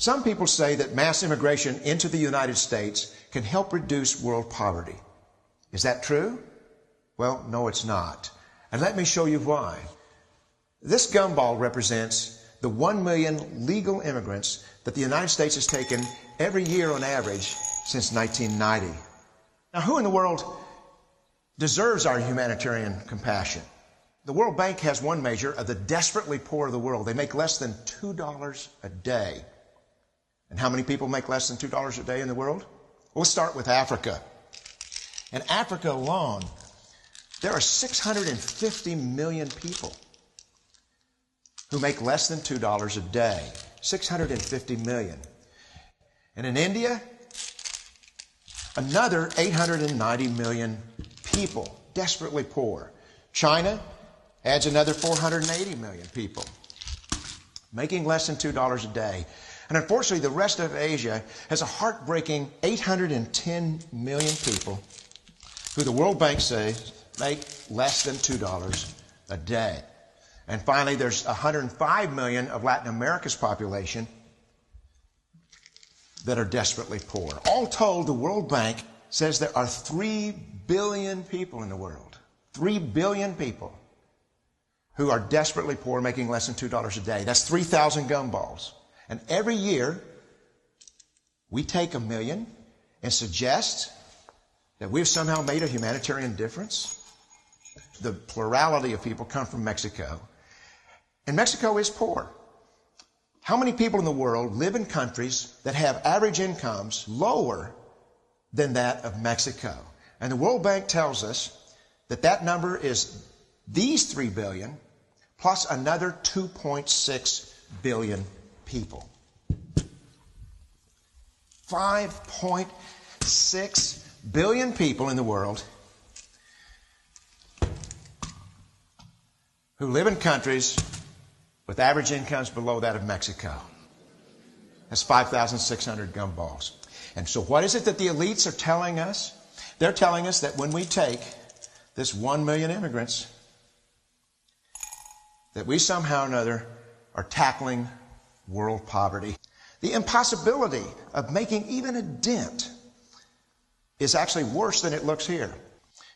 Some people say that mass immigration into the United States can help reduce world poverty. Is that true? Well, no, it's not. And let me show you why. This gumball represents the 1 million legal immigrants that the United States has taken every year on average since 1990. Now, who in the world deserves our humanitarian compassion? The World Bank has one measure of the desperately poor of the world. They make less than $2 a day. And how many people make less than $2 a day in the world? We'll start with Africa. In Africa alone, there are 650 million people who make less than $2 a day. 650 million. And in India, another 890 million people, desperately poor. China adds another 480 million people, making less than $2 a day. And unfortunately, the rest of Asia has a heartbreaking 810 million people who the World Bank says make less than $2 a day. And finally, there's 105 million of Latin America's population that are desperately poor. All told, the World Bank says there are 3 billion people in the world. 3 billion people who are desperately poor, making less than $2 a day. That's 3,000 gumballs. And every year, we take 1 million and suggest that we've somehow made a humanitarian difference. The plurality of people come from Mexico. And Mexico is poor. How many people in the world live in countries that have average incomes lower than that of Mexico? And the World Bank tells us that that number is these 3 billion plus another 2.6 billion people. 5.6 billion people in the world who live in countries with average incomes below that of Mexico. That's 5,600 gumballs. And so what is it that the elites are telling us? They're telling us that when we take this 1 million immigrants, that we somehow or another are tackling world poverty. The impossibility of making even a dent is actually worse than it looks here.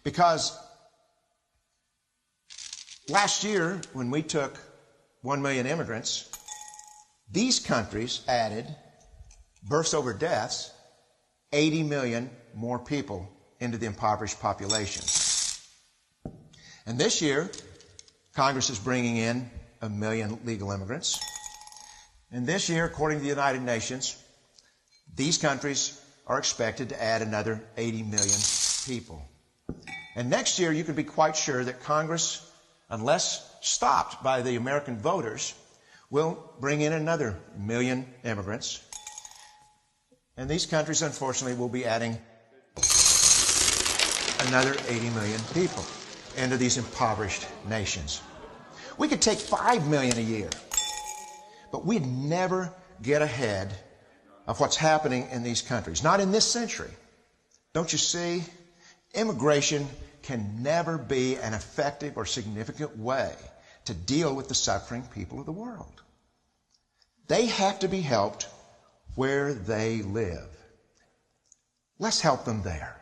Because last year, when we took 1 million immigrants, these countries added, births over deaths, 80 million more people into the impoverished population. And this year, Congress is bringing in 1 million legal immigrants. And this year, according to the United Nations, these countries are expected to add another 80 million people. And next year, you can be quite sure that Congress, unless stopped by the American voters, will bring in another 1 million immigrants. And these countries, unfortunately, will be adding another 80 million people into these impoverished nations. We could take 5 million a year, but we'd never get ahead of what's happening in these countries. Not in this century. Don't you see? Immigration can never be an effective or significant way to deal with the suffering people of the world. They have to be helped where they live. Let's help them there.